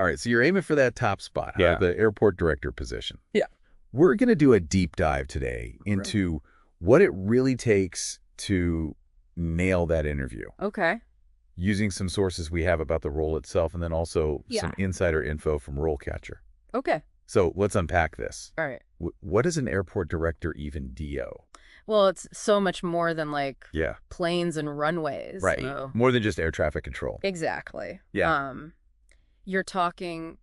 All right, so you're aiming for that top spot, Yeah. the airport director position. Yeah. We're going to do a deep dive today into what it really takes to nail that interview, Okay. using some sources we have about the role itself and then also Yeah. some insider info from RoleCatcher. Okay. So let's unpack this. All right. What is an airport director even do? Well, it's so much more than like Yeah. planes and runways. Right. So. More than just air traffic control. Exactly. Yeah. You're talking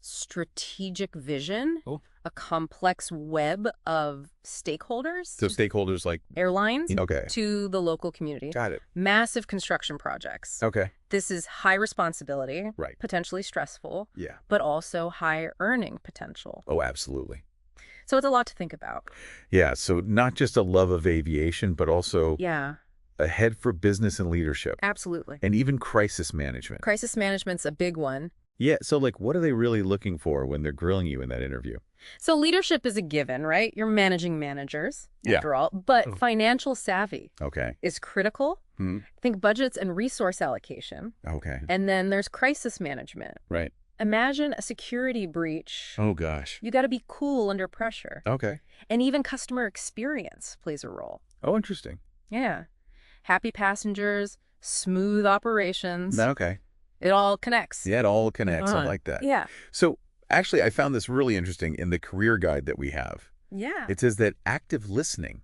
strategic vision, Oh. a complex web of stakeholders, So stakeholders like... airlines, Okay. to the local community. Got it. Massive construction projects. Okay. This is high responsibility, Right. potentially stressful, Yeah. but also high earning potential. Oh, absolutely. So it's a lot to think about. Yeah, so not just a love of aviation, but also Yeah, a head for business and leadership, absolutely. and even crisis management. Crisis management's a big one. Yeah, so like what are they really looking for when they're grilling you in that interview? So leadership is a given, right? You're managing managers, Yeah. after all. But financial savvy Okay. is critical. Hmm. Think budgets and resource allocation. Okay. And then there's crisis management. Right. Imagine a security breach. Oh, gosh. You got to be cool under pressure. Okay. And even customer experience plays a role. Oh, interesting. Yeah. Happy passengers, smooth operations. Okay. It all connects. Yeah, it all connects. I like that. Yeah. So actually, I found this really interesting in the career guide that we have. Yeah. It says that active listening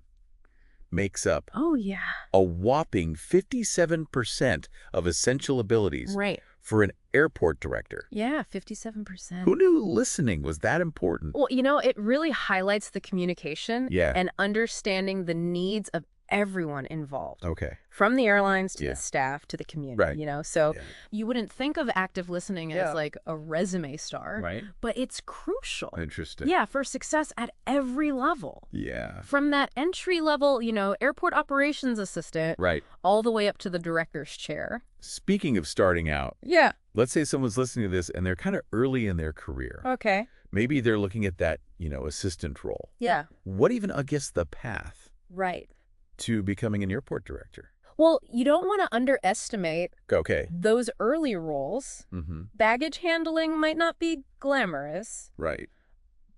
makes up Oh, yeah. a whopping 57% of essential abilities Right. for an airport director. Yeah, 57%. Who knew listening was that important? Well, it really highlights the communication Yeah. and understanding the needs of everyone involved. Okay. From the airlines to Yeah. the staff to the community, Right. So Yeah. you wouldn't think of active listening Yeah. as like a resume star, Right. but it's crucial. Interesting. Yeah, for success at every level. Yeah. From that entry level, airport operations assistant, Right. all the way up to the director's chair. Speaking of starting out, Yeah. let's say someone's listening to this and they're kind of early in their career. Okay. Maybe they're looking at that, assistant role. Yeah. What even, I guess, the path Right. to becoming an airport director? Well, you don't want to underestimate Okay. those early roles. Mm-hmm. Baggage handling might not be glamorous, Right.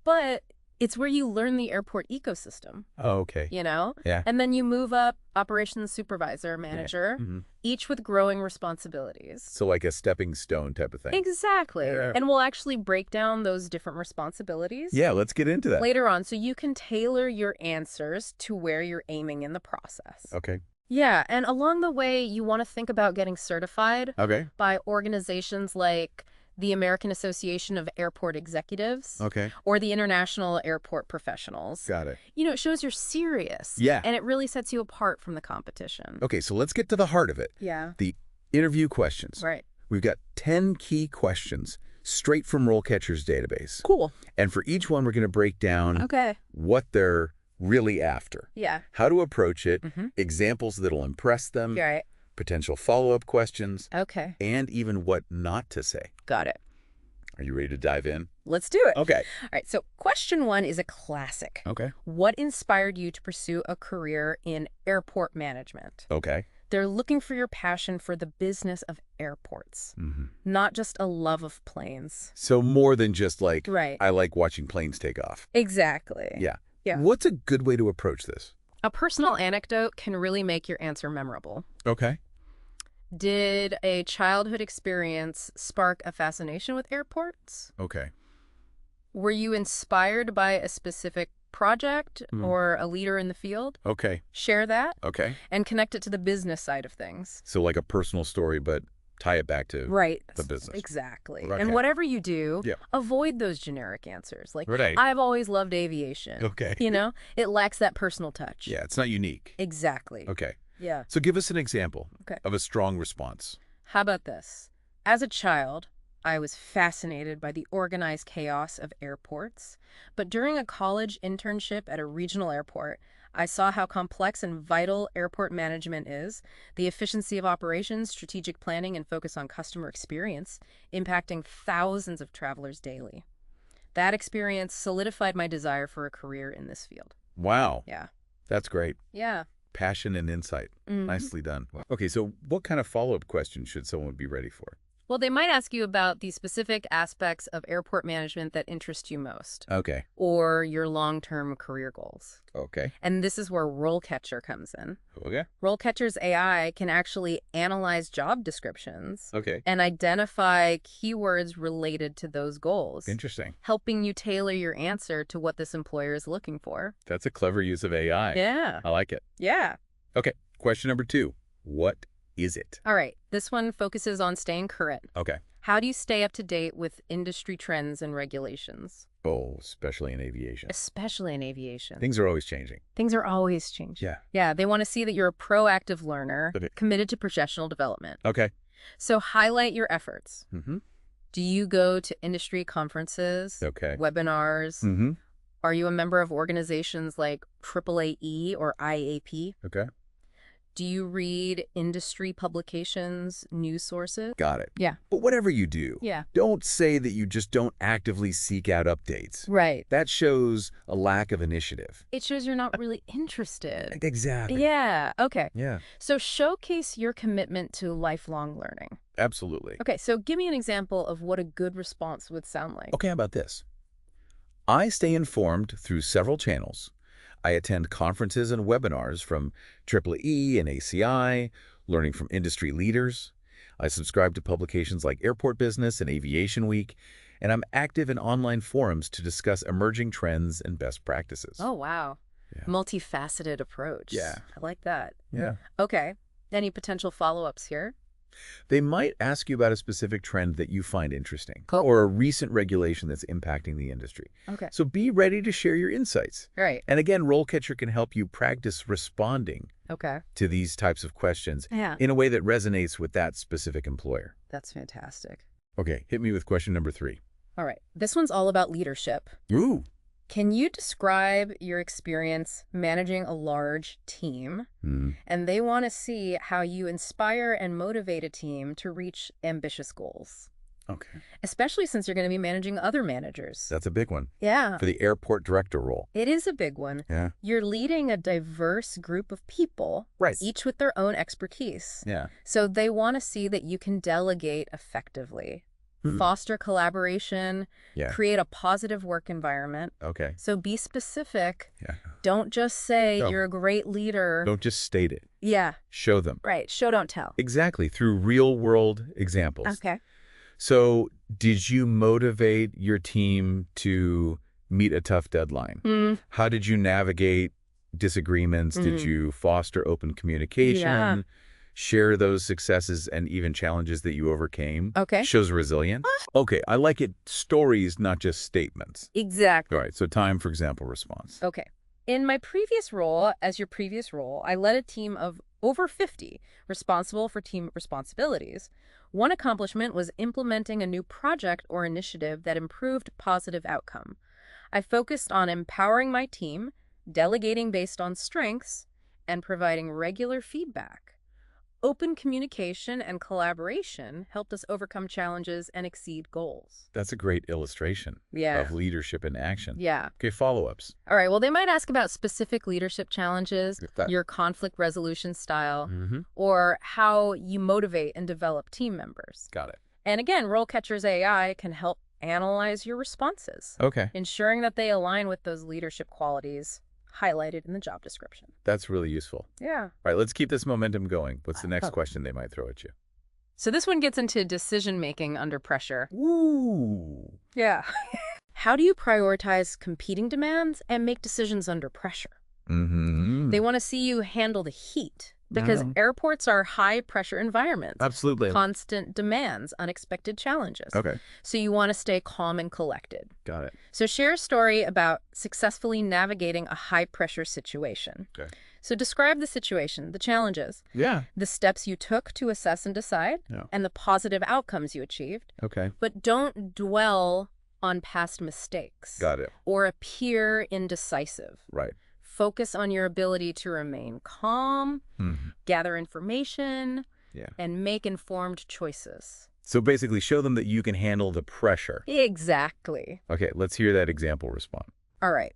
but it's where you learn the airport ecosystem, Oh, okay. Yeah. And then you move up operations supervisor, manager, Mhm. each with growing responsibilities. So like a stepping stone type of thing. Exactly. Yeah. And we'll actually break down those different responsibilities Yeah, let's get into that. later on so you can tailor your answers to where you're aiming in the process. Okay. Yeah, and along the way, you want to think about getting certified Okay. by organizations like the American Association of Airport Executives Okay. or the International Airport Professionals. Got it. It shows you're serious. Yeah. And it really sets you apart from the competition. Okay, so let's get to the heart of it. Yeah. The interview questions. Right. We've got 10 key questions straight from RoleCatcher's database. Cool. And for each one, we're going to break down Okay. what they're really after, Yeah. how to approach it, Mm-hmm. examples that'll impress them, Right. potential follow-up questions, Okay. and even what not to say. Got it. Are you ready to dive in? Let's do it. Okay. All right. So question 1 is a classic. Okay. What inspired you to pursue a career in airport management? Okay. They're looking for your passion for the business of airports, Mm-hmm. not just a love of planes. So more than just like, Right. I like watching planes take off. Exactly. Yeah. Yeah. What's a good way to approach this? A personal anecdote can really make your answer memorable. Okay. Did a childhood experience spark a fascination with airports? Okay. Were you inspired by a specific project or a leader in the field? Okay. Share that Okay. and connect it to the business side of things. So like a personal story, but tie it back to Right. the business. Exactly. Okay. And whatever you do, Yeah. avoid those generic answers. Like, Right. I've always loved aviation. Okay. It lacks that personal touch. Yeah, it's not unique. Exactly. Okay. Yeah. So give us an example Okay. of a strong response. How about this? As a child, I was fascinated by the organized chaos of airports. But during a college internship at a regional airport, I saw how complex and vital airport management is, the efficiency of operations, strategic planning, and focus on customer experience, impacting thousands of travelers daily. That experience solidified my desire for a career in this field. Wow. Yeah. That's great. Yeah. Passion and insight. Mhm. Nicely done. Okay, so what kind of follow-up questions should someone be ready for? Well, they might ask you about the specific aspects of airport management that interest you most, Okay. or your long-term career goals. Okay. And this is where RoleCatcher comes in. Okay. RoleCatcher's AI can actually analyze job descriptions Okay. and identify keywords related to those goals, Interesting. helping you tailor your answer to what this employer is looking for. That's a clever use of AI. Yeah. I like it. Yeah. Okay. Question number 2. What is it? All right. This one focuses on staying current. Okay. How do you stay up to date with industry trends and regulations? Oh, especially in aviation. Especially in aviation. Things are always changing. Things are always changing. Yeah. Yeah, they want to see that you're a proactive learner, Okay. committed to professional development. Okay. So highlight your efforts. Mm-hmm. Do you go to industry conferences, Okay. webinars? Mm-hmm. Are you a member of organizations like AAAE or IAP? Okay. Do you read industry publications, news sources? Got it. Yeah. But whatever you do, Yeah. don't say that you just don't actively seek out updates. Right. That shows a lack of initiative. It shows you're not really interested. Exactly. Yeah. Okay. Yeah. So showcase your commitment to lifelong learning. Absolutely. Okay. So give me an example of what a good response would sound like. Okay, how about this? I stay informed through several channels. I attend conferences and webinars from AAE and ACI, learning from industry leaders. I subscribe to publications like Airport Business and Aviation Week, and I'm active in online forums to discuss emerging trends and best practices. Oh, wow. Yeah. Multifaceted approach. Yeah. I like that. Yeah. Okay. Any potential follow-ups here? They might ask you about a specific trend that you find interesting, Cool. or a recent regulation that's impacting the industry. Okay. So be ready to share your insights. Right. And again, RoleCatcher can help you practice responding Okay. to these types of questions Yeah. in a way that resonates with that specific employer. That's fantastic. Okay, hit me with question number 3. All right. This one's all about leadership. Ooh. Can you describe your experience managing a large team? And they want to see how you inspire and motivate a team to reach ambitious goals, Okay. especially since you're going to be managing other managers. That's a big one Yeah. for the airport director role. It is a big one. Yeah. You're leading a diverse group of people, Right. each with their own expertise. Yeah. So they want to see that you can delegate effectively, foster collaboration, Yeah. create a positive work environment. Okay. So be specific. Yeah. Don't just say No. you're a great leader. Don't just state it. Yeah, Show them. right. Show, don't tell. Exactly, through real-world examples. Okay. So did you motivate your team to meet a tough deadline? How did you navigate disagreements? Did you foster open communication? Yeah. Share those successes and even challenges that you overcame? Okay. Shows resilience? Okay, I like it. Stories, not just statements. Exactly. All right, so time for example response. Okay. In my previous role, as your previous role, I led a team of over 50 responsible for team responsibilities. One accomplishment was implementing a new project or initiative that improved positive outcome. I focused on empowering my team, delegating based on strengths, and providing regular feedback. Open communication and collaboration helped us overcome challenges and exceed goals. That's a great illustration Yeah. of leadership in action. Yeah. Okay, follow-ups. All right. Well, they might ask about specific leadership challenges, That- your conflict resolution style, Mm-hmm. or how you motivate and develop team members. Got it. And again, RoleCatcher's AI can help analyze your responses, Okay, ensuring that they align with those leadership qualities highlighted in the job description. that's really useful. Yeah. All right, let's keep this momentum going. What's the next Oh. question they might throw at you? So this one gets into decision-making under pressure. Ooh. Yeah. How do you prioritize competing demands and make decisions under pressure? Mm-hmm. They want to see you handle the heat because Oh. airports are high-pressure environments. Absolutely. Constant demands, unexpected challenges. Okay, So you want to stay calm and collected. got it. So share a story about successfully navigating a high-pressure situation. Okay. So describe the situation, the challenges, Yeah. the steps you took to assess and decide, Yeah. and the positive outcomes you achieved. Okay, But don't dwell on past mistakes got it. or appear indecisive. Right. Focus on your ability to remain calm, Mhm. gather information, Yeah. and make informed choices. So basically show them that you can handle the pressure. Exactly. Okay, let's hear that example response. All right.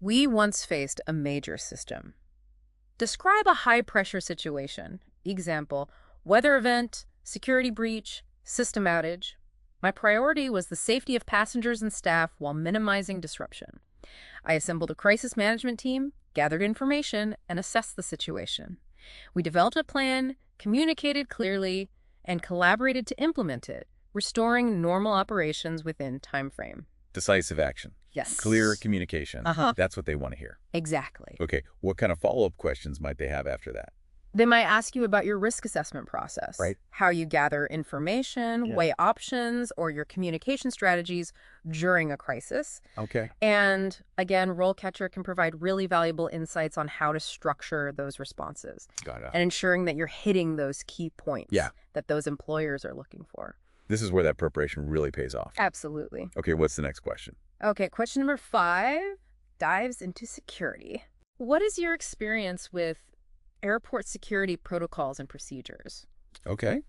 We once faced a major system. Describe a high-pressure situation. Example, weather event, security breach, System outage. My priority was the safety of passengers and staff while minimizing disruption. I assembled a crisis management team, gathered information, and assessed the situation. We developed a plan, communicated clearly, and collaborated to implement it, restoring normal operations within time frame. Decisive action. Yes. Clear communication. That's what they want to hear. Exactly. Okay, what kind of follow-up questions might they have after that? They might ask you about your risk assessment process, Right. how you gather information, weigh options, or your communication strategies during a crisis. Okay. And again, RoleCatcher can provide really valuable insights on how to structure those responses Got it. and ensuring that you're hitting those key points that those employers are looking for. This is where that preparation really pays off. Absolutely. Okay, what's the next question? Okay, question number 5 dives into security. What is your experience with airport security protocols and procedures? Okay.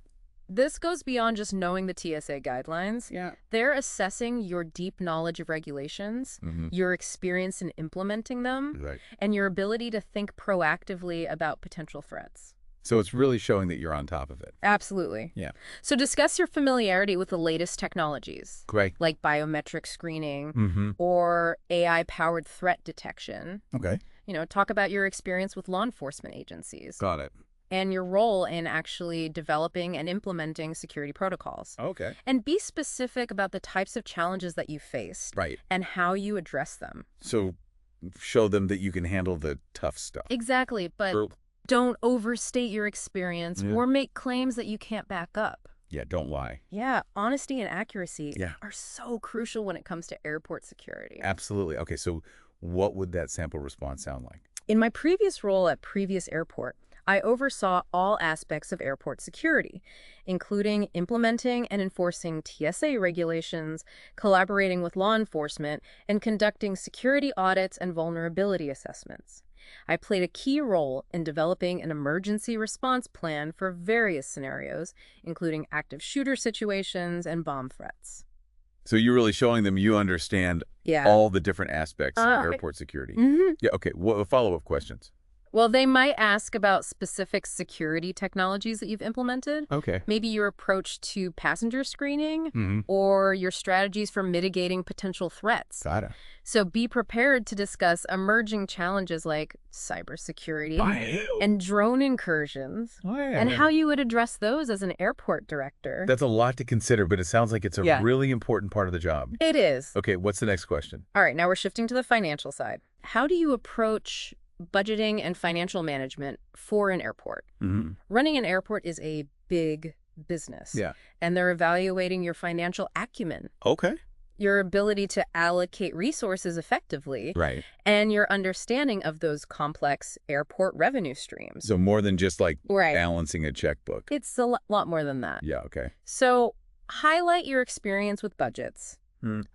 This goes beyond just knowing the TSA guidelines. Yeah. They're assessing your deep knowledge of regulations, your experience in implementing them, Right. and your ability to think proactively about potential threats. So it's really showing that you're on top of it. Absolutely. Yeah. So discuss your familiarity with the latest technologies, Great. like biometric screening or AI-powered threat detection. Okay. Talk about your experience with law enforcement agencies Got it. and your role in actually developing and implementing security protocols. Okay. And be specific about the types of challenges that you faced Right. and how you address them. So show them that you can handle the tough stuff. Exactly, but don't overstate your experience or make claims that you can't back up. Yeah, don't lie. Yeah, honesty and accuracy Yeah. are so crucial when it comes to airport security. Absolutely. Okay, so what would that sample response sound like? In my previous role at previous airport, I oversaw all aspects of airport security, including implementing and enforcing TSA regulations, collaborating with law enforcement, and conducting security audits and vulnerability assessments. I played a key role in developing an emergency response plan for various scenarios, including active shooter situations and bomb threats. So you're really showing them you understand all the different aspects of airport security. Yeah, okay. What follow-up questions? Well, they might ask about specific security technologies that you've implemented. Okay. Maybe your approach to passenger screening or your strategies for mitigating potential threats. Got it. So be prepared to discuss emerging challenges like cybersecurity and drone incursions and how you would address those as an airport director. That's a lot to consider, but it sounds like it's a really important part of the job. It is. Okay, what's the next question? All right, now we're shifting to the financial side. How do you approach budgeting and financial management for an airport? Running an airport is a big business. Yeah. And they're evaluating your financial acumen, Okay. your ability to allocate resources effectively, Right. and your understanding of those complex airport revenue streams. So more than just like Right. balancing a checkbook. It's a lot more than that. Yeah, okay. So highlight your experience with budgets,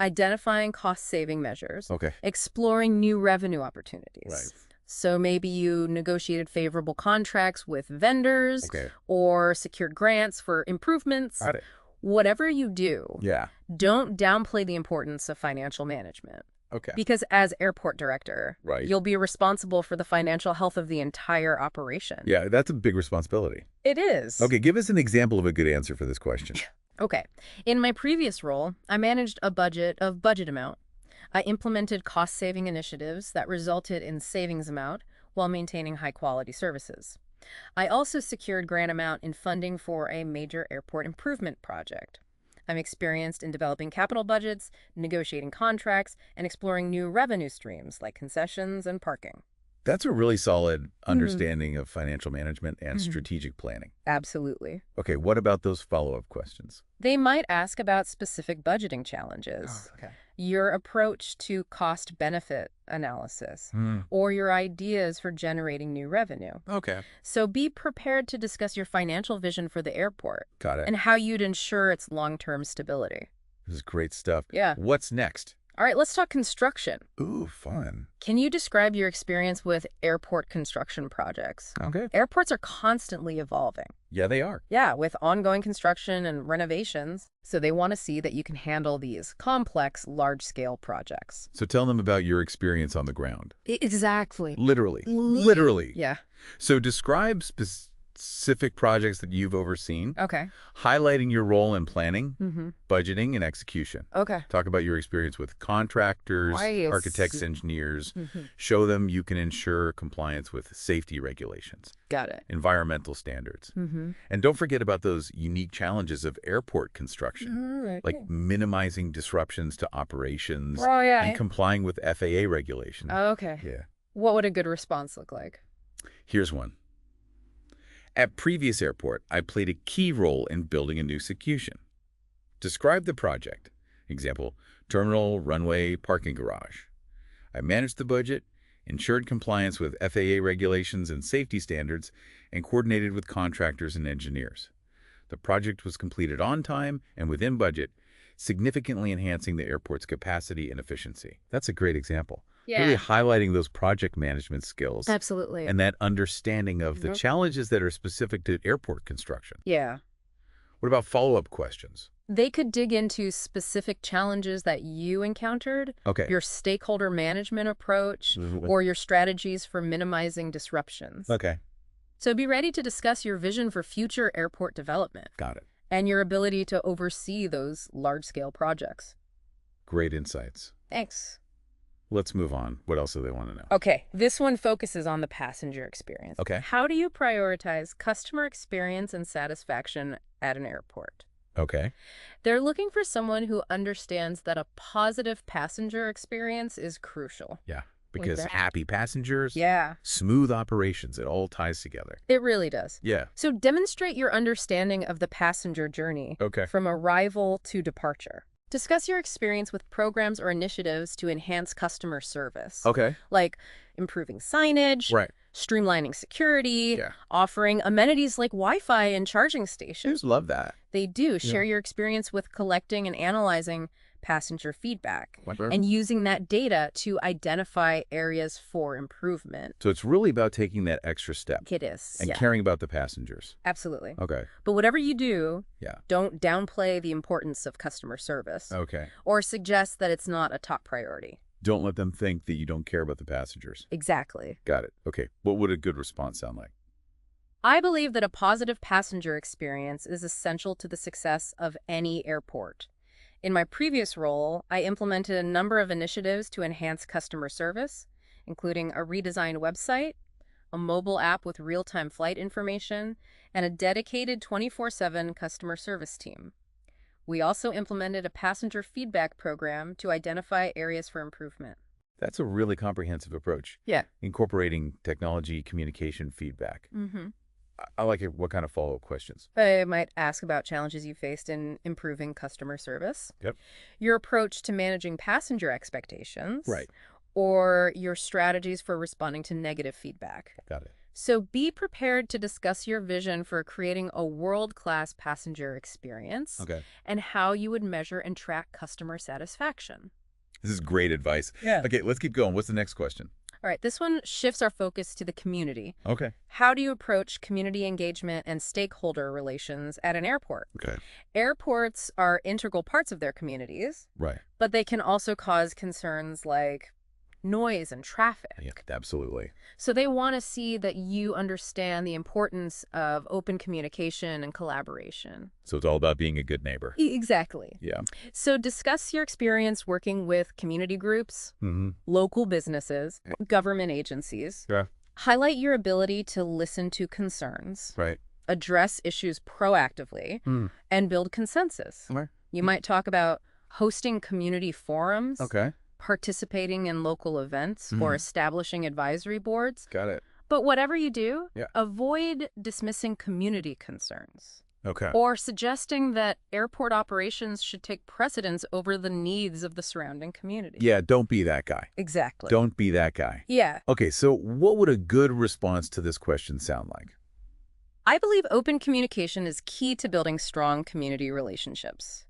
identifying cost-saving measures, Okay. exploring new revenue opportunities. Right. So maybe you negotiated favorable contracts with vendors or secured grants for improvements. Got it. Whatever you do, Yeah. don't downplay the importance of financial management. Okay. Because as airport director, Right. you'll be responsible for the financial health of the entire operation. Yeah, that's a big responsibility. It is. Okay, give us an example of a good answer for this question. Okay. In my previous role, I managed a budget amount. I implemented cost-saving initiatives that resulted in savings amount while maintaining high-quality services. I also secured grant amount in funding for a major airport improvement project. I'm experienced in developing capital budgets, negotiating contracts, and exploring new revenue streams like concessions and parking. That's a really solid understanding of financial management and strategic planning. Absolutely. Okay, what about those follow-up questions? They might ask about specific budgeting challenges, your approach to cost-benefit analysis, or your ideas for generating new revenue. Okay. So be prepared to discuss your financial vision for the airport Got it. and how you'd ensure its long-term stability. This is great stuff. Yeah. What's next? All right, let's talk construction. Ooh, fun. Can you describe your experience with airport construction projects? Okay. Airports are constantly evolving. Yeah, they are. Yeah, with ongoing construction and renovations. So they want to see that you can handle these complex, large-scale projects. So tell them about your experience on the ground. Exactly. Literally. Literally. Yeah. So describe specific projects that you've overseen, Okay. highlighting your role in planning, Mm-hmm. budgeting, and execution. Okay. Talk about your experience with contractors, architects, Nice. engineers. Mm-hmm. Show them you can ensure compliance with safety regulations, Got it. environmental standards. Mm-hmm. And don't forget about those unique challenges of airport construction, All right. like minimizing disruptions to operations Oh, yeah. and complying with FAA regulations. Oh, okay. Yeah. What would a good response look like? Here's one. At previous airport, I played a key role in building a new execution. Describe the project. Example, terminal, runway, parking garage. I managed the budget, ensured compliance with FAA regulations and safety standards, and coordinated with contractors and engineers. The project was completed on time and within budget, significantly enhancing the airport's capacity and efficiency. That's a great example. Really highlighting those project management skills Absolutely. and that understanding of the challenges that are specific to airport construction. Yeah. What about follow-up questions? They could dig into specific challenges that you encountered, Okay. your stakeholder management approach, Mhm. or your strategies for minimizing disruptions. Okay. So be ready to discuss your vision for future airport development Got it. and your ability to oversee those large-scale projects. Great insights. Thanks. Let's move on. What else do they want to know? Okay, this one focuses on the passenger experience. Okay. How do you prioritize customer experience and satisfaction at an airport? Okay. They're looking for someone who understands that a positive passenger experience is crucial. Yeah. Because that- happy passengers, Yeah, smooth operations, it all ties together. it really does. Yeah. So demonstrate your understanding of the passenger journey Okay. from arrival to departure. Discuss your experience with programs or initiatives to enhance customer service, Okay. like improving signage, Right. streamlining security, Yeah. offering amenities like Wi-Fi and charging stations. Just love that. They do share your experience with collecting and analyzing passenger feedback Whatever. and using that data to identify areas for improvement. So it's really about taking that extra step It is. and Yeah, caring about the passengers. absolutely. Okay. But whatever you do, Yeah. don't downplay the importance of customer service Okay. or suggest that it's not a top priority. Don't let them think that you don't care about the passengers. Exactly. Got it. Okay. What would a good response sound like? I believe that a positive passenger experience is essential to the success of any airport. In my previous role, I implemented a number of initiatives to enhance customer service, including a redesigned website, a mobile app with real-time flight information, and a dedicated 24/7 customer service team. We also implemented a passenger feedback program to identify areas for improvement. That's a really comprehensive approach. Yeah. Incorporating technology, communication, feedback. Mm-hmm. I like it. What kind of follow-up questions? I might ask about challenges you faced in improving customer service. Yep. Your approach to managing passenger expectations. Right. Or your strategies for responding to negative feedback. Got it. So be prepared to discuss your vision for creating a world-class passenger experience Okay. and how you would measure and track customer satisfaction. This is great advice. Yeah. Okay, let's keep going. What's the next question? All right, this one shifts our focus to the community. Okay. How do you approach community engagement and stakeholder relations at an airport? Okay. Airports are integral parts of their communities, Right. but they can also cause concerns like noise and traffic. Yeah, absolutely. So they want to see that you understand the importance of open communication and collaboration. So it's all about being a good neighbor. Exactly. Yeah. So discuss your experience working with community groups, Mm-hmm. local businesses, government agencies. Yeah. Highlight your ability to listen to concerns, Right. address issues proactively, Mm. and build consensus. Okay. You might talk about hosting community forums, Okay. participating in local events, or Mhm. establishing advisory boards. Got it. But whatever you do, Yeah. avoid dismissing community concerns Okay. or suggesting that airport operations should take precedence over the needs of the surrounding community. Yeah, don't be that guy. Exactly. Don't be that guy. Yeah. Okay, so what would a good response to this question sound like? I believe open communication is key to building strong community relationships.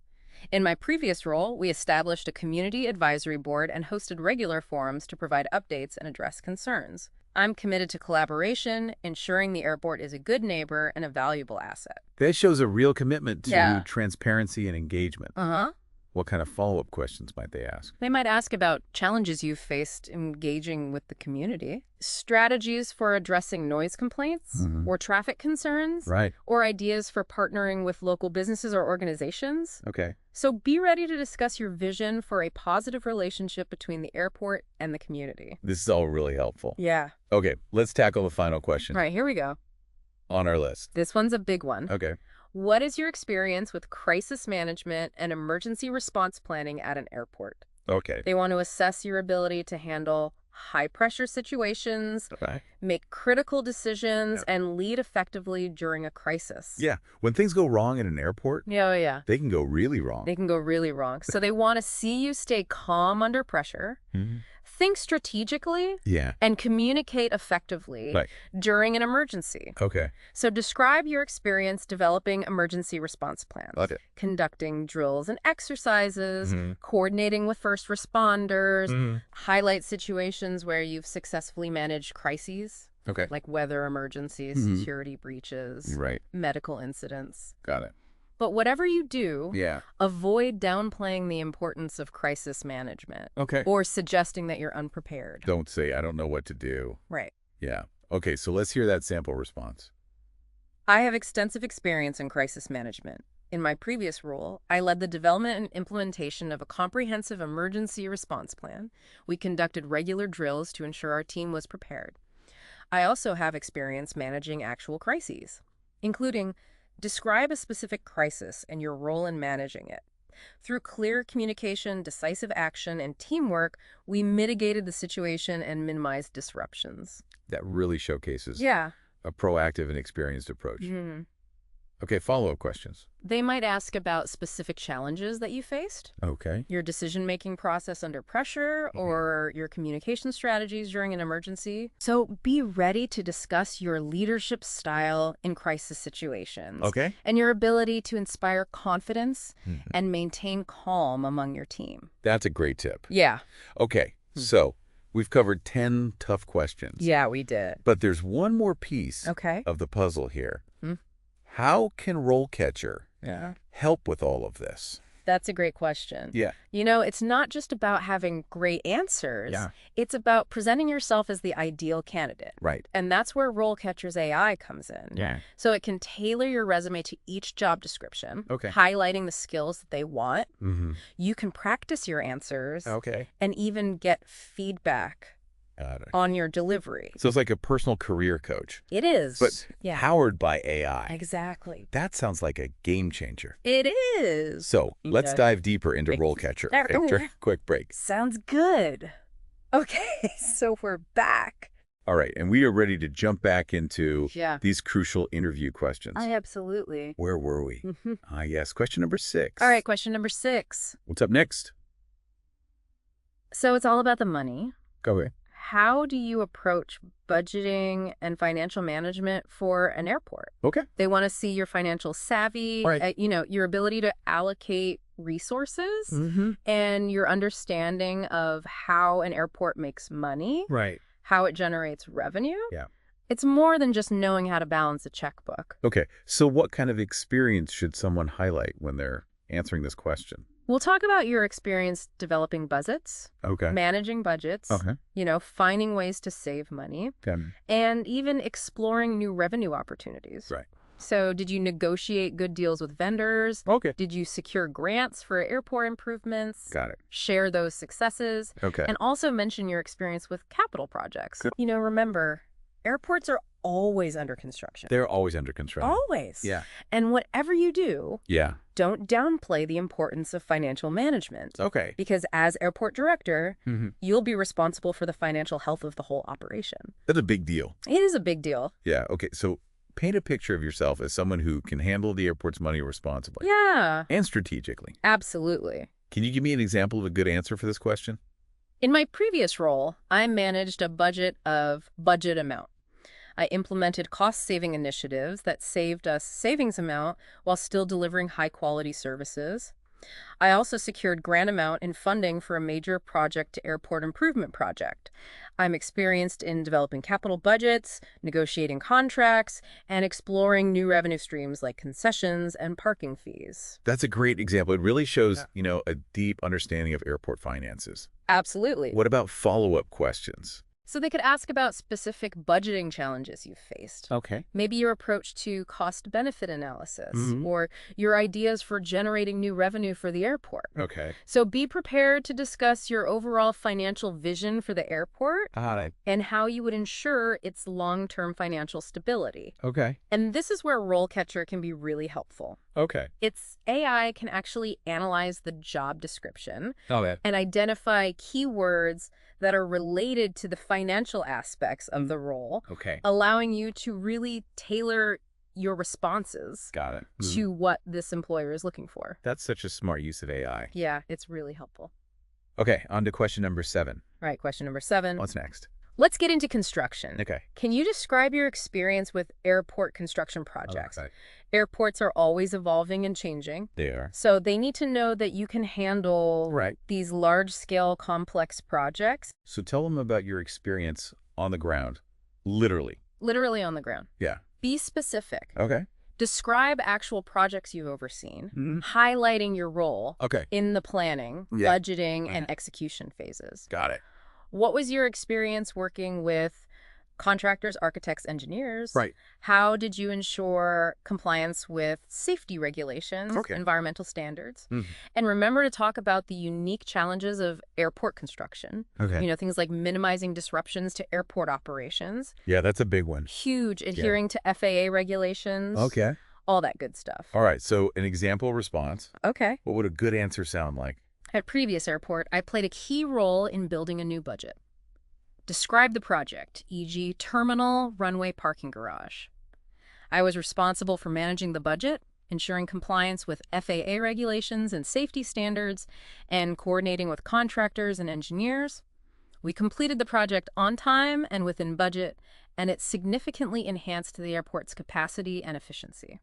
In my previous role, we established a community advisory board and hosted regular forums to provide updates and address concerns. I'm committed to collaboration, ensuring the airport is a good neighbor and a valuable asset. That shows a real commitment to Yeah. transparency and engagement. Uh-huh. What kind of follow-up questions might they ask? They might ask about challenges you've faced engaging with the community, strategies for addressing noise complaints or traffic concerns, Right. or ideas for partnering with local businesses or organizations. Okay. So be ready to discuss your vision for a positive relationship between the airport and the community. This is all really helpful. Yeah. Okay, let's tackle the final question All right, here we go. on our list. This one's a big one. Okay. What is your experience with crisis management and emergency response planning at an airport? Okay. They want to assess your ability to handle high-pressure situations, Okay. make critical decisions, and lead effectively during a crisis. Yeah, when things go wrong at an airport, Yeah, oh, yeah. they can go really wrong. They can go really wrong. So they want to see you stay calm under pressure, think strategically, Yeah. and communicate effectively Right. during an emergency. Okay. So describe your experience developing emergency response plans, Love it. conducting drills and exercises, coordinating with first responders, highlight situations where you've successfully managed crises, Okay. like weather emergencies, security breaches, Right. medical incidents. Got it. But whatever you do, Yeah. avoid downplaying the importance of crisis management Okay. or suggesting that you're unprepared. Don't say, I don't know what to do. Right. Yeah. Okay, so let's hear that sample response. I have extensive experience in crisis management. In my previous role, I led the development and implementation of a comprehensive emergency response plan. We conducted regular drills to ensure our team was prepared. I also have experience managing actual crises, including describe a specific crisis and your role in managing it. Through clear communication, decisive action, and teamwork, we mitigated the situation and minimized disruptions. That really showcases Yeah. a proactive and experienced approach. Okay, follow-up questions. They might ask about specific challenges that you faced, Okay. your decision-making process under pressure, or your communication strategies during an emergency. So be ready to discuss your leadership style in crisis situations. Okay. And your ability to inspire confidence and maintain calm among your team. That's a great tip. Yeah. Okay, so we've covered 10 tough questions. Yeah, we did. But there's one more piece Okay. of the puzzle here. How can RoleCatcher help with all of this? That's a great question. Yeah. You know, it's not just about having great answers. Yeah. It's about presenting yourself as the ideal candidate. Right. And that's where RoleCatcher's AI comes in. Yeah. So it can tailor your resume to each job description, Okay. highlighting the skills that they want. Mm-hmm. You can practice your answers Okay. and even get feedback Got it. on your delivery. So it's like a personal career coach, It is. but yeah. powered by AI. Exactly. That sounds like a game changer. It is. So let's Okay. dive deeper into RoleCatcher. After a quick break. Sounds good. Okay, so we're back. All right, and we are ready to jump back into Yeah. these crucial interview questions. Absolutely. Where were we? Yes, question number 6. All right, question number 6. What's up next? So it's all about the money. Go ahead. How do you approach budgeting and financial management for an airport? Okay. They want to see your financial savvy, Right. Your ability to allocate resources and your understanding of how an airport makes money, Right. how it generates revenue. Yeah. It's more than just knowing how to balance a checkbook. Okay, so what kind of experience should someone highlight when they're answering this question? We'll talk about your experience developing budgets, Okay. managing budgets, Okay. finding ways to save money, Okay. and even exploring new revenue opportunities. Right. So did you negotiate good deals with vendors? Okay. Did you secure grants for airport improvements? Got it. Share those successes? Okay. And also mention your experience with capital projects. Good. Remember, airports are always under construction. They're always under construction. Always. Yeah. And whatever you do, Yeah. don't downplay the importance of financial management. Okay. Because as airport director, Mm-hmm. you'll be responsible for the financial health of the whole operation. That's a big deal. It is a big deal. Yeah. Okay. So paint a picture of yourself as someone who can handle the airport's money responsibly Yeah, and strategically. absolutely. Can you give me an example of a good answer for this question? In my previous role, I managed a budget amount. I implemented cost-saving initiatives that saved us savings amount while still delivering high-quality services. I also secured grant amount and funding for a major project airport improvement project. I'm experienced in developing capital budgets, negotiating contracts, and exploring new revenue streams like concessions and parking fees. That's a great example. It really shows, Yeah. a deep understanding of airport finances. Absolutely. What about follow-up questions? So they could ask about specific budgeting challenges you've faced. Okay. Maybe your approach to cost-benefit analysis Hmm. or your ideas for generating new revenue for the airport. Okay. So be prepared to discuss your overall financial vision for the airport Got it. and how you would ensure its long-term financial stability. Okay. And this is where RoleCatcher can be really helpful. Okay. Its AI can actually analyze the job description Okay. and identify keywords that are related to the financial aspects of the role, Okay. allowing you to really tailor your responses Got it. to what this employer is looking for. That's such a smart use of AI. Yeah, it's really helpful. Okay, on to question number 7. All right, question number 7. What's next? Let's get into construction. Okay. Can you describe your experience with airport construction projects? Okay. Airports are always evolving and changing, They are. so they need to know that you can handle Right. these large-scale, complex projects So tell them about your experience on the ground. Literally. literally on the ground. Yeah. Be specific. Okay. Describe actual projects you've overseen, Mhm. highlighting your role Okay. in the planning, Yeah. budgeting, and execution phases. Got it. What was your experience working with contractors, architects, engineers? Right. How did you ensure compliance with safety regulations, Okay. environmental standards? Mhm. And remember to talk about the unique challenges of airport construction. Okay. Things like minimizing disruptions to airport operations, Yeah, that's a big one. huge adhering to FAA regulations, Okay. all that good stuff. All right, so an example response. Okay. What would a good answer sound like? At previous airport, I played a key role in building a new budget. Describe the project, e.g. terminal, runway, parking garage. I was responsible for managing the budget, ensuring compliance with FAA regulations and safety standards, and coordinating with contractors and engineers. We completed the project on time and within budget, and it significantly enhanced the airport's capacity and efficiency.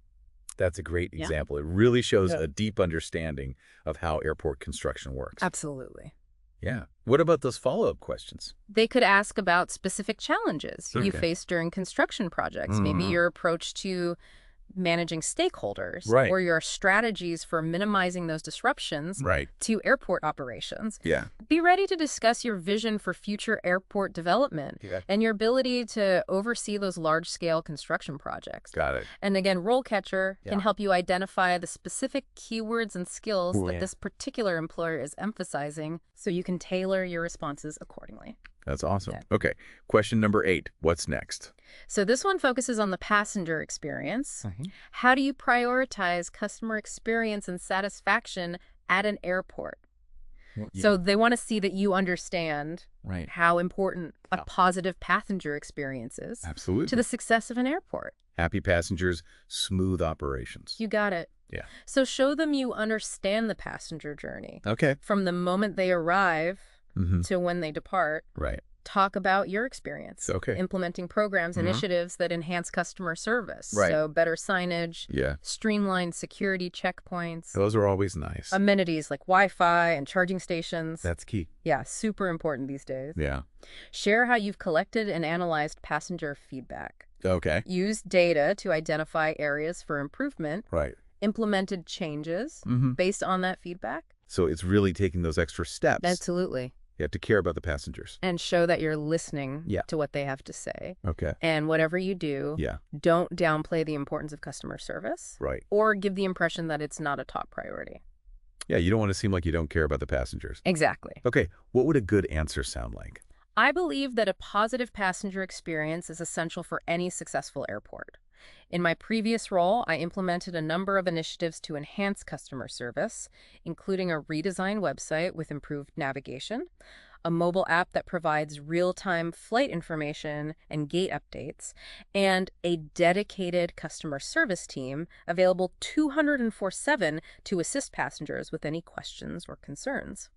That's a great Yeah. example. It really shows Yeah. a deep understanding of how airport construction works. Absolutely. Yeah. What about those follow-up questions? They could ask about specific challenges you Okay. face during construction projects, maybe Mhm. your approach to managing stakeholders, Right. or your strategies for minimizing those disruptions Right. to airport operations. Yeah. Be ready to discuss your vision for future airport development Yeah. and your ability to oversee those large-scale construction projects. Got it. And again, RoleCatcher can Yeah. help you identify the specific keywords and skills Ooh, that yeah. this particular employer is emphasizing so you can tailor your responses accordingly. That's awesome. Yeah. Okay. Question number 8. What's next? So this one focuses on the passenger experience. Mm-hmm. How do you prioritize customer experience and satisfaction at an airport? So they want to see that you understand Right. how important a Yeah. positive passenger experience is Absolutely. to the success of an airport. Happy passengers, smooth operations. You got it. Yeah. So show them you understand the passenger journey Okay. from the moment they arrive Mm-hmm. to when they depart. Right. Talk about your experience Okay. implementing programs, Mhm. initiatives that enhance customer service. Right. So better signage, Yeah. streamlined security checkpoints, Those are always nice. amenities like Wi-Fi and charging stations. That's key. Yeah, super important these days. Yeah. Share how you've collected and analyzed passenger feedback. Okay. Use data to identify areas for improvement, Right. implemented changes Mm-hmm. based on that feedback. So it's really taking those extra steps. Absolutely. You have to care about the passengers. And show that you're listening Yeah. to what they have to say. Okay. And whatever you do, Yeah. don't downplay the importance of customer service Right. or give the impression that it's not a top priority. Yeah, you don't want to seem like you don't care about the passengers. Exactly. Okay, what would a good answer sound like? I believe that a positive passenger experience is essential for any successful airport. In my previous role, I implemented a number of initiatives to enhance customer service, including a redesigned website with improved navigation, a mobile app that provides real-time flight information and gate updates, and a dedicated customer service team available 24/7 to assist passengers with any questions or concerns.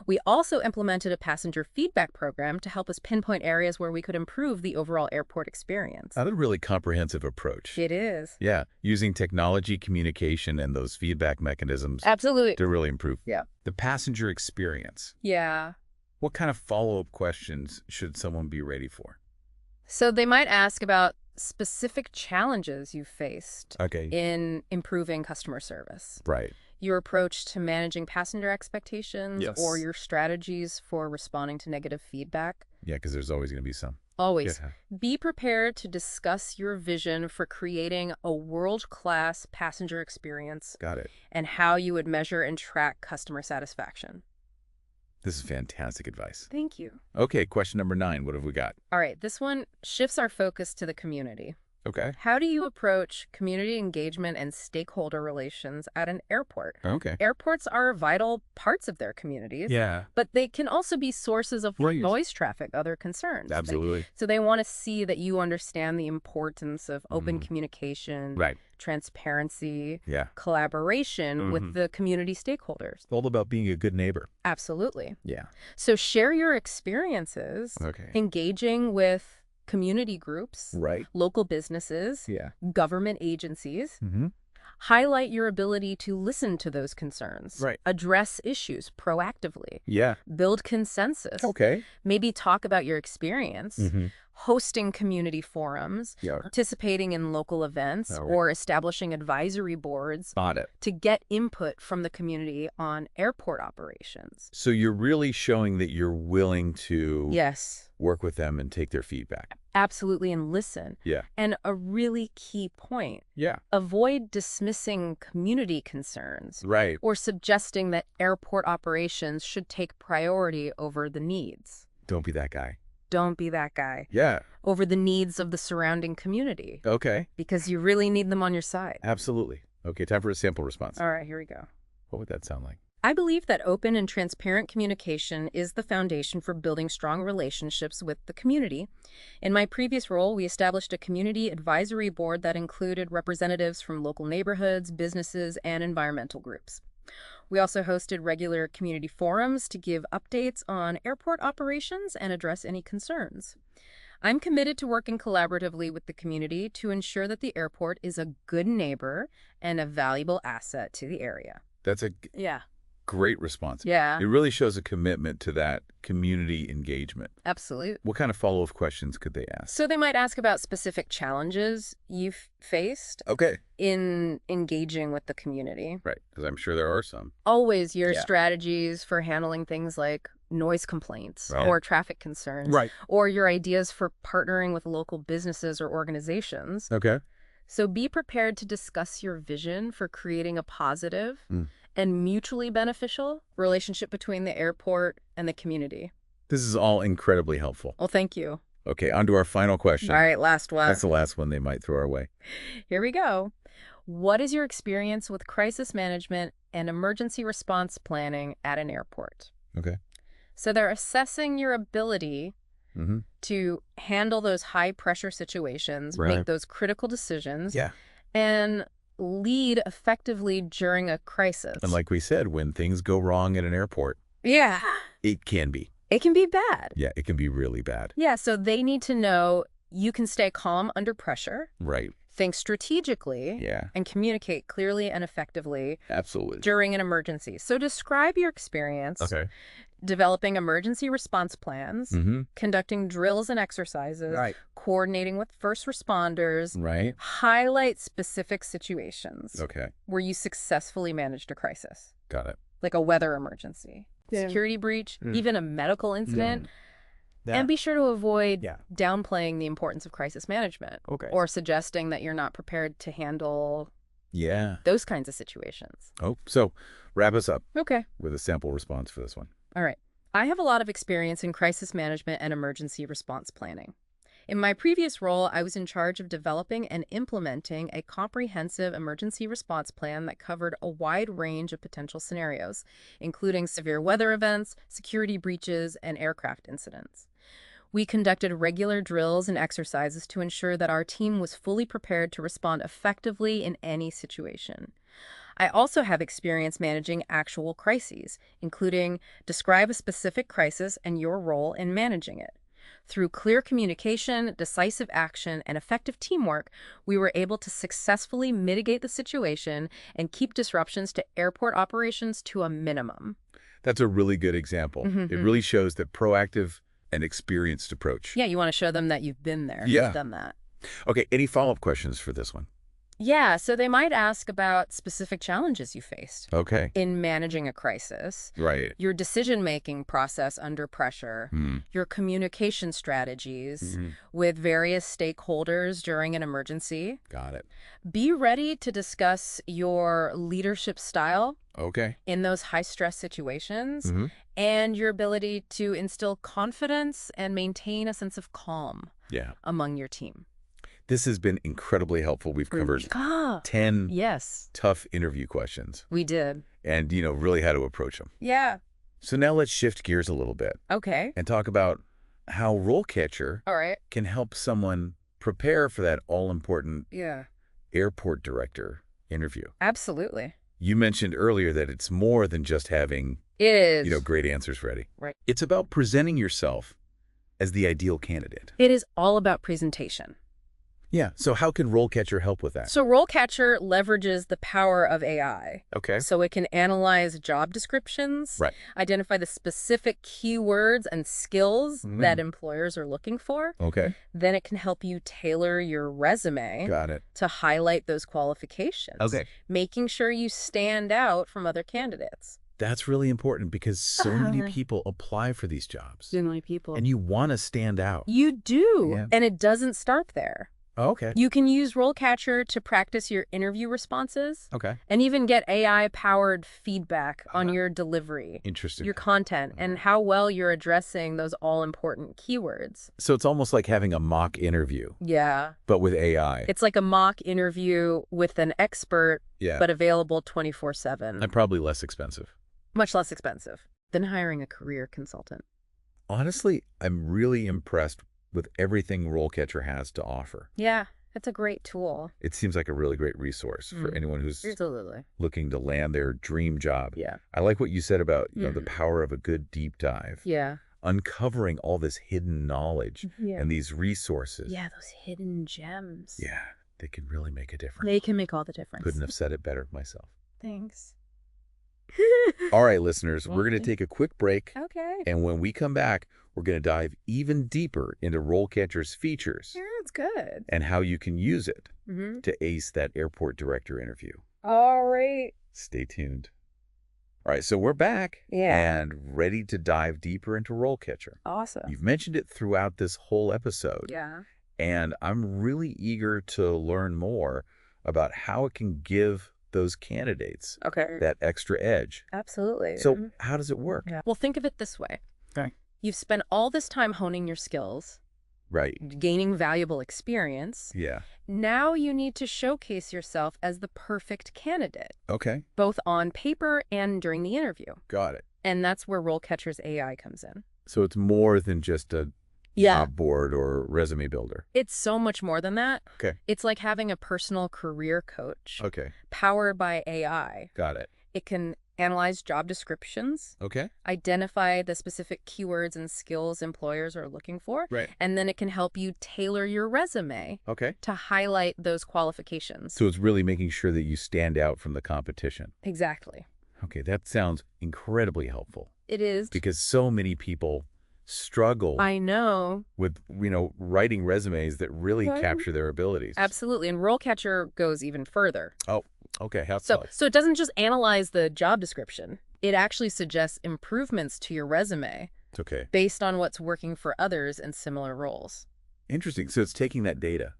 We also implemented a passenger feedback program to help us pinpoint areas where we could improve the overall airport experience. That's a really comprehensive approach. It is. Yeah, using technology, communication, and those feedback mechanisms Absolutely. to really improve Yeah. the passenger experience. Yeah. What kind of follow-up questions should someone be ready for? So they might ask about specific challenges you faced Okay. in improving customer service, Right. your approach to managing passenger expectations, Yes. or your strategies for responding to negative feedback. Yeah, because there's always going to be some. Always. Yeah. Be prepared to discuss your vision for creating a world-class passenger experience Got it. and how you would measure and track customer satisfaction. This is fantastic advice. Thank you. Okay, question number 9. What have we got? All right, this one shifts our focus to the community. Okay. How do you approach community engagement and stakeholder relations at an airport? Okay. Airports are vital parts of their communities, Yeah. but they can also be sources of Right. noise traffic, other concerns. Absolutely. So they want to see that you understand the importance of open Mhm. communication, Right. transparency, Yeah. collaboration with Mhm. the community stakeholders. It's all about being a good neighbor. Absolutely. Yeah. So share your experiences Okay. engaging with community groups, Right. local businesses, Yeah. government agencies. Mm-hmm. Highlight your ability to listen to those concerns. Right. Address issues proactively. Yeah. Build consensus. Okay. Maybe talk about your experience. Mm-hmm. Hosting community forums, Yeah. participating in local events, All right. or establishing advisory boards Got it. to get input from the community on airport operations. So you're really showing that you're willing to Yes, work with them and take their feedback. absolutely, and listen. Yeah. And a really key point, Yeah. avoid dismissing community concerns Right. or suggesting that airport operations should take priority over the needs. Don't be that guy. Don't be that guy. Yeah. Over the needs of the surrounding community, Okay. because you really need them on your side. Absolutely. Okay, time for a sample response. All right, here we go. What would that sound like? I believe that open and transparent communication is the foundation for building strong relationships with the community. In my previous role, we established a community advisory board that included representatives from local neighborhoods, businesses, and environmental groups. We also hosted regular community forums to give updates on airport operations and address any concerns. I'm committed to working collaboratively with the community to ensure that the airport is a good neighbor and a valuable asset to the area. That's a Yeah. great response. Yeah, It really shows a commitment to that community engagement. absolutely. What kind of follow-up questions could they ask? So they might ask about specific challenges you've faced Okay. in engaging with the community. Right, because I'm sure there are some. Always your Yeah. strategies for handling things like noise complaints Right. or traffic concerns. Right. Or your ideas for partnering with local businesses or organizations. Okay. So be prepared to discuss your vision for creating a positive Mm. and mutually beneficial relationship between the airport and the community. This is all incredibly helpful. Well, thank you. Okay, on to our final question. All right, last one. That's the last one they might throw our way. Here we go. What is your experience with crisis management and emergency response planning at an airport? Okay. So they're assessing your ability Mm-hmm. to handle those high-pressure situations, Right. make those critical decisions, Yeah. and lead effectively during a crisis. And like we said, when things go wrong at an airport, Yeah, it can be. it can be bad. Yeah, it can be really bad. Yeah, so they need to know you can stay calm under pressure, Right. think strategically, Yeah, and communicate clearly and effectively absolutely. during an emergency. So describe your experience Okay. developing emergency response plans, Mm-hmm. conducting drills and exercises, Right. coordinating with first responders, Right. highlight specific situations Okay. where you successfully managed a crisis, Got it. like a weather emergency, Yeah. security breach, Mm. even a medical incident. That- And be sure to avoid Yeah. downplaying the importance of crisis management Okay. or suggesting that you're not prepared to handle Yeah. those kinds of situations. Oh, so wrap us up Okay. with a sample response for this one. All right. I have a lot of experience in crisis management and emergency response planning. In my previous role, I was in charge of developing and implementing a comprehensive emergency response plan that covered a wide range of potential scenarios, including severe weather events, security breaches, and aircraft incidents. We conducted regular drills and exercises to ensure that our team was fully prepared to respond effectively in any situation. I also have experience managing actual crises, including describe a specific crisis and your role in managing it. Through clear communication, decisive action, and effective teamwork, we were able to successfully mitigate the situation and keep disruptions to airport operations to a minimum. That's a really good example. It really shows that proactive and experienced approach. Yeah, you want to show them that you've been there. Yeah. You've done that. Okay, any follow-up questions for this one? Yeah, so they might ask about specific challenges you faced Okay. in managing a crisis, Right. your decision-making process under pressure, your communication strategies with various stakeholders during an emergency. Got it. Be ready to discuss your leadership style Okay. in those high-stress situations and your ability to instill confidence and maintain a sense of calm Yeah. among your team. This has been incredibly helpful. We've covered 10 Yes, tough interview questions we did. and, really how to approach them. Yeah. So now let's shift gears a little bit Okay. and talk about how RoleCatcher All right. can help someone prepare for that all-important Yeah. airport director interview. Absolutely. You mentioned earlier that it's more than just having, It is. great answers ready. Right. It's about presenting yourself as the ideal candidate. It is all about presentation. Yeah. So how can RoleCatcher help with that? So RoleCatcher leverages the power of AI. Okay. So it can analyze job descriptions, Right. identify the specific keywords and skills that employers are looking for. Okay. Then it can help you tailor your resume Got it. to highlight those qualifications, Okay. making sure you stand out from other candidates. That's really important because so many people apply for these jobs. So many people. And you want to stand out. You do. Yeah. And it doesn't start there. Oh, okay. You can use RoleCatcher to practice your interview responses Okay. and even get AI-powered feedback on your delivery, Interesting. your content, and how well you're addressing those all-important keywords. So it's almost like having a mock interview, Yeah. but with AI. It's like a mock interview with an expert, Yeah. but available 24/7. And probably less expensive. Much less expensive than hiring a career consultant. Honestly, I'm really impressed with everything RoleCatcher has to offer. Yeah, it's a great tool. It seems like a really great resource for anyone who's Absolutely. looking to land their dream job. Yeah. I like what you said about the power of a good deep dive. Yeah. Uncovering all this hidden knowledge Yeah. and these resources. Yeah, those hidden gems. Yeah, they can really make a difference. They can make all the difference. Couldn't have said it better myself. Thanks. All right, listeners, we're going to take a quick break. Okay. And when we come back, we're going to dive even deeper into RoleCatcher's features Yeah, that's good. and how you can use it Mm-hmm. to ace that airport director interview. All right. Stay tuned. All right, so we're back and ready to dive deeper into RoleCatcher. Awesome. You've mentioned it throughout this whole episode, Yeah. and I'm really eager to learn more about how it can give those candidates Okay. that extra edge. Absolutely. So how does it work? Yeah. Well, think of it this way. Okay. You've spent all this time honing your skills, Right. gaining valuable experience. Yeah. Now you need to showcase yourself as the perfect candidate, Okay. both on paper and during the interview. Got it. And that's where RoleCatcher's AI comes in. So it's more than just a job board or resume builder. It's so much more than that. Okay. It's like having a personal career coach Okay. powered by AI. Got it. It can analyze job descriptions, Okay. identify the specific keywords and skills employers are looking for, Right. and then it can help you tailor your resume Okay. to highlight those qualifications. So it's really making sure that you stand out from the competition. Exactly. Okay, that sounds incredibly helpful It is. because so many people struggle I know. with, writing resumes that really capture their abilities. Absolutely. And RoleCatcher goes even further. Oh, okay. How So it doesn't just analyze the job description. It actually suggests improvements to your resume It's okay. based on what's working for others in similar roles. Interesting. So it's taking that data.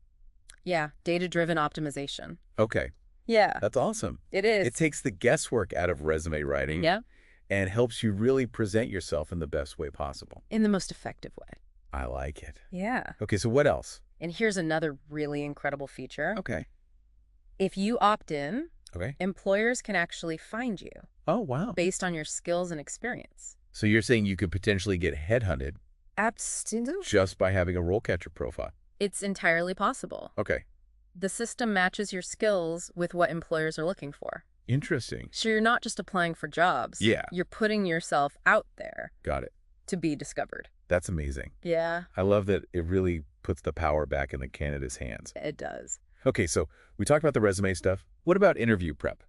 Yeah, data-driven optimization. Okay. Yeah, That's awesome. it is. It takes the guesswork out of resume writing Yeah, and helps you really present yourself in the best way possible. in the most effective way. I like it. Yeah. Okay, so what else? And here's another really incredible feature. Okay. If you opt in, Okay. employers can actually find you Oh, wow. based on your skills and experience. So you're saying you could potentially get headhunted Absolutely. just by having a RoleCatcher profile? It's entirely possible. Okay. The system matches your skills with what employers are looking for. Interesting. So you're not just applying for jobs. Yeah. You're putting yourself out there Got it. to be discovered. That's amazing. Yeah, I love that it really puts the power back in the candidate's hands. it does. Okay, so we talked about the resume stuff. What about interview prep?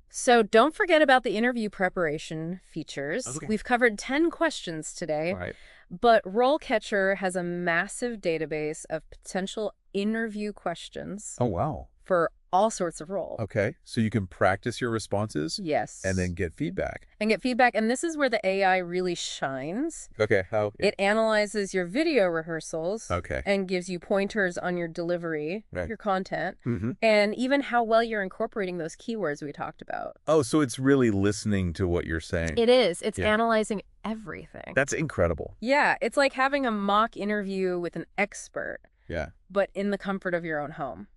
So don't forget about the interview preparation features. Okay. We've covered 10 questions today, All right. but RoleCatcher has a massive database of potential interview questions Oh, wow. for all sorts of roles. Okay, so you can practice your responses Yes. and then get feedback. And get feedback. And this is where the AI really shines. Okay, how? It analyzes your video rehearsals Okay. and gives you pointers on your delivery, Right. your content, Mm-hmm. and even how well you're incorporating those keywords we talked about. Oh, so it's really listening to what you're saying. It is. It's Yeah. analyzing everything. That's incredible. Yeah, it's like having a mock interview with an expert, Yeah, but in the comfort of your own home.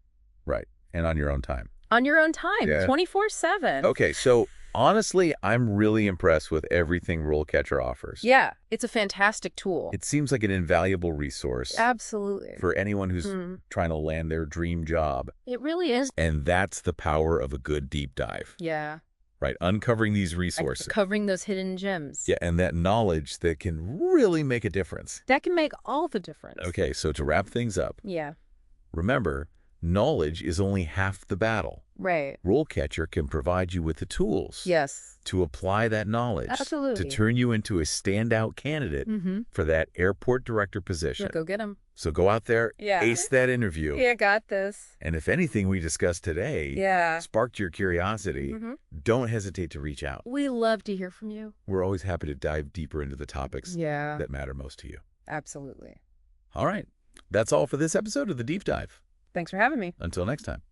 right. And on your own time. On your own time, Yeah. 24/7. Okay, so honestly, I'm really impressed with everything RoleCatcher offers. Yeah, it's a fantastic tool. It seems like an invaluable resource Absolutely. for anyone who's Mm. trying to land their dream job. It really is. And that's the power of a good deep dive, Yeah. right? Uncovering these Like resources. covering those hidden gems. Yeah, and that knowledge that can really make a difference. That can make all the difference. Okay, so to wrap things up, Yeah, remember, knowledge is only half the battle. right. RoleCatcher can provide you with the tools Yes. to apply that knowledge, Absolutely. to turn you into a standout candidate Mm-hmm. for that airport director position. Go get them. So go out there, Yeah. ace that interview. Yeah, got this. And if anything we discussed today Yeah. sparked your curiosity, Mm-hmm. don't hesitate to reach out. We love to hear from you. We're always happy to dive deeper into the topics Yeah, that matter most to you. absolutely. All right. That's all for this episode of The Deep Dive. Thanks for having me. Until next time.